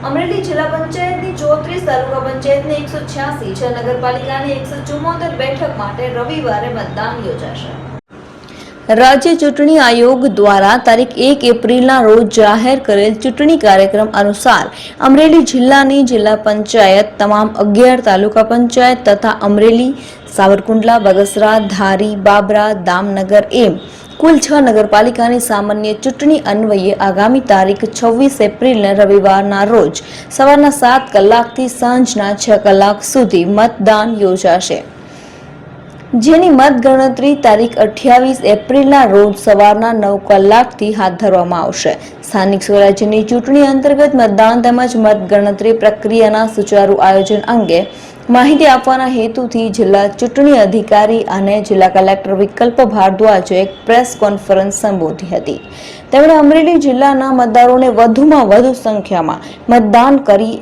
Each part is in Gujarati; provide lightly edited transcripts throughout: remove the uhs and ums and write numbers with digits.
અમરેલી જિલ્લા પંચાયતની 34 તાલુકા પંચાયતની 186 છ નગરપાલિકાની 174 બેઠક માટે રવિવારે મતદાન યોજાશે। રાજ્ય ચૂંટણી આયોગ દ્વારા તારીખ 1 એપ્રિલના રોજ જાહેર કરેલ ચૂંટણી કાર્યક્રમ અનુસાર અમરેલી જિલ્લાની જિલ્લા પંચાયત તમામ 11 તાલુકા પંચાયત તથા અમરેલી, સાવરકુંડલા, બગસરા, ધારી, બાબરા, દામનગર એમ કુલ 6 નગરપાલિકાની સામાન્ય ચૂંટણી અન્વયે આગામી તારીખ 26 એપ્રિલના રવિવારના રોજ સવારના 7 કલાકથી સાંજના 6 કલાક સુધી મતદાન યોજાશે, જેની મતગણતરી તારીખ 28 એપ્રિલના રોજ સવારના 9 કલાકથી હાથ ધરવામાં આવશે। સ્થાનિક સ્વરાજ્યની ચૂંટણી અંતર્ગત મતદાન તેમજ મતગણતરી પ્રક્રિયાના સુચારુ આયોજન અંગે માહિતી આપવાના હેતુથી જિલ્લા ચૂંટણી અધિકારી અને જિલ્લા કલેક્ટર વિકલ્પ ભારદ્વાજે એક પ્રેસ કોન્ફરન્સ સંબોધી હતી। તેમણે અમરેલી જિલ્લાના મતદારોને વધુમાં વધુ સંખ્યામાં મતદાન કરી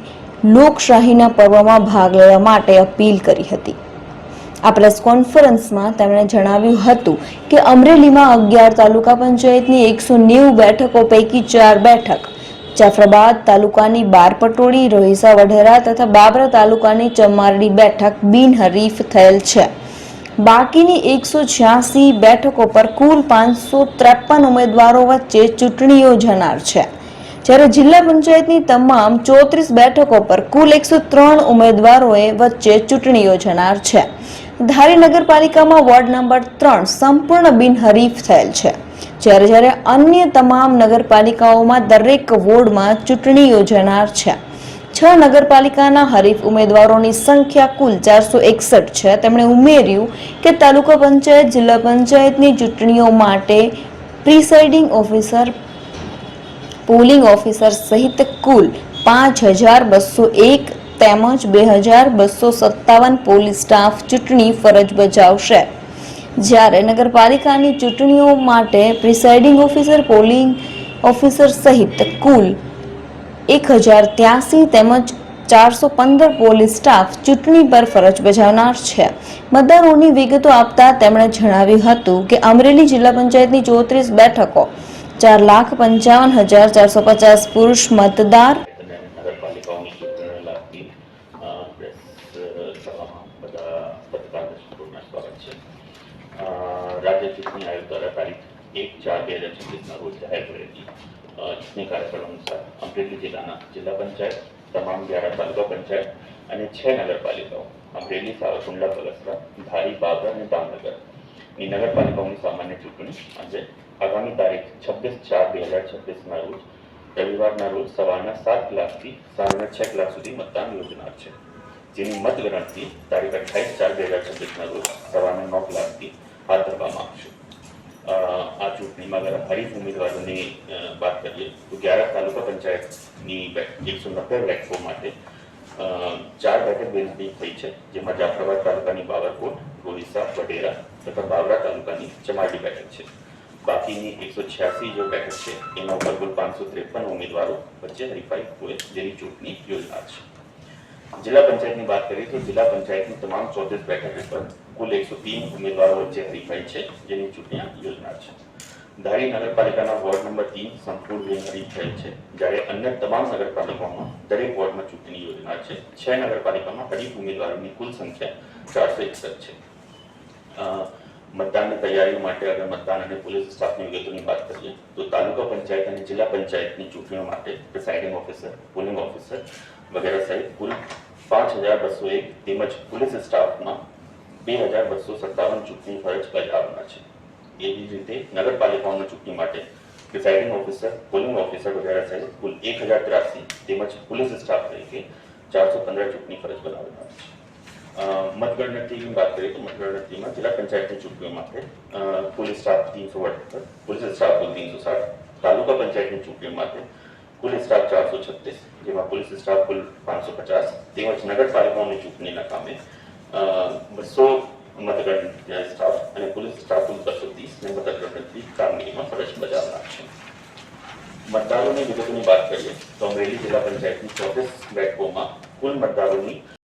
લોકશાહીના પર્વમાં ભાગ લેવા માટે અપીલ કરી હતી। આ પ્રેસ કોન્ફરન્સમાં તેમણે જણાવ્યું હતું કે અમરેલીમાં 11 તાલુકા પંચાયતની 190 બેઠકો પૈકી 4 બેઠક, જાફરાબાદ તાલુકાની બારપટોળી, રોહિસા, વઢેરા તથા બાબરા તાલુકાની ચમારડી બેઠક બિનહરીફ થયેલ છે। બાકીની 186 બેઠકો પર કુલ 553 ઉમેદવારો વચ્ચે ચૂંટણી યોજાનાર છે, જ્યારે જિલ્લા પંચાયતની તમામ 34 બેઠકો પર કુલ 103 ઉમેદવારોએ વચ્ચે ચૂંટણી યોજાનાર છે। ધારી નગરપાલિકામાં વોર્ડ નંબર 3 સંપૂર્ણ બિનહરીફ થયેલ છે, જ્યારે અન્ય તમામ નગરપાલિકાઓમાં દરેક વોર્ડમાં ચૂંટણી યોજાનાર છે। 6 નગરપાલિકાના હરીફ ઉમેદવારોની સંખ્યા કુલ 461 છે। તેમણે ઉમેર્યું કે તાલુકા પંચાયત, જિલ્લા પંચાયતની ચૂંટણીઓ માટે પ્રિસાઇડિંગ ઓફિસર, પોલિંગ ઓફિસર સહિત કુલ 5201 તેમજ 2257 પોલીસ સ્ટાફ ચૂંટણી ફરજ બજાવશે, જ્યારે નગરપાલિકાની ચૂંટણીઓ માટે પ્રિસાઇડિંગ ઓફિસર, પોલિંગ ઓફિસર સહિત કુલ 1083 તેમજ 415 પોલીસ સ્ટાફ ચૂંટણી પર ફરજ બજાવનાર છે। મતદારોની વિગતો આપતા તેમણે જણાવ્યું હતું કે અમરેલી જિલ્લા પંચાયતની 34 બેઠકો 4,55,450 પુરુષ મતદાર राज्य चूंटनी आयोग द्वारा तारीख 1/4/2026 रोज जाहिर करेली चूंटनी कार्यक्रम अनुसार अमरेली जिला जिला पंचायत तमाम 11 तालुका पंचायत और 6 नगरपालिकाओं अमरेली, सावरकुंडला, बगसरा, धारी, बाबरा और दामनगर नगरपालिकाओं की सामान्य चूंटनी अंगे आगामी तारीख 26/4/2026 रोज रविवार रोज सवारना 7 कलाकથી સાંજના 6 કલાક સુધી મતદાન યોજનાર છે, જેની મતગણતરી તારીખ 28/4/2026 રોજ સવારના 9 કલાકથી हाथ धरवामां आवशे। आ चूंटणीमां अगर हरीफ उम्मीदवारोनी बात करिए तो 11 तालुका पंचायतनी 190 बेठको माटे 4 बेठक बिनहरीफ थई छे, जेमां जाफराबाद तालुकानी बावरकोट, रोहिसा, वढेरा तथा बाबरा तालुकानी चमारडी बेठक छे। बाकीनी 186 जो बेठक छे एना उपर कुल 553 उम्मीदवारो वच्चे हरीफाई होय, जेनी चूंटणी योजना छे। जिला पंचायत की बात करें तो जिला पंचायत की तमाम 34 बैठक पर कुल 103 उम्मीदवारों वच्चे हरीफाई है, जेनी चूंटणी योजना है। धारी नगरपालिका वोर्ड नंबर 3 संपूर्ण बिनहरीफ थયેલ છે, જ્યારે अन्य तमाम नगरपालिकाओं दरेक वोर्ड में चूंटणी योजना है। 6 नगरपालिका में हरीफ उम्मीदवारों की कुल संख्या 461 है। मतदान की तैयारी माटे अगर मतदान और पुलिस स्टाफ की विगतों की बात करिए तो तालुका पंचायत और जिला पंचायत की चूंटणीओ माटे प्रिसाइडिंग ऑफिसर, पोलिंग ऑफिसर वगैरह सहित कुल 5201 તેમજ पुलिस स्टाफ में 2257 चूंटणी फरज बजाववाना छे। एवी ज रीते नगरपालिकाओं चूंटणी माटे प्रिसाइडिंग ऑफिसर, पोलिंग ऑफिसर वगैरह सहित कुल 1083 તેમજ पुलिस स्टाफ तरीके 415 चूंटणी फरज बनाववाना छे। मतगणतरी की बात करें तो मतगणतरी में जिला पंचायत की चूंटणीओ माटे पुलिस स्टाफ 378, पुलिस स्टाफ कुल 360, तालुका पंचायत की चूंटणीओ माटे कुल स्टाफ 436, जेमां पुलिस स्टाफ कुल 550 તેમજ नगरपालिकाओं की चूंटणी कामे 200 मतगणना स्टाफ और पुलिस स्टाफ कुल 230 ने मतगणतरी कामगीरी में फरज बजावनार छे। मतदारों की विगतों की बात करिए तो अमरेली जिला पंचायत की 34 बैठकों में कुल मतदारों की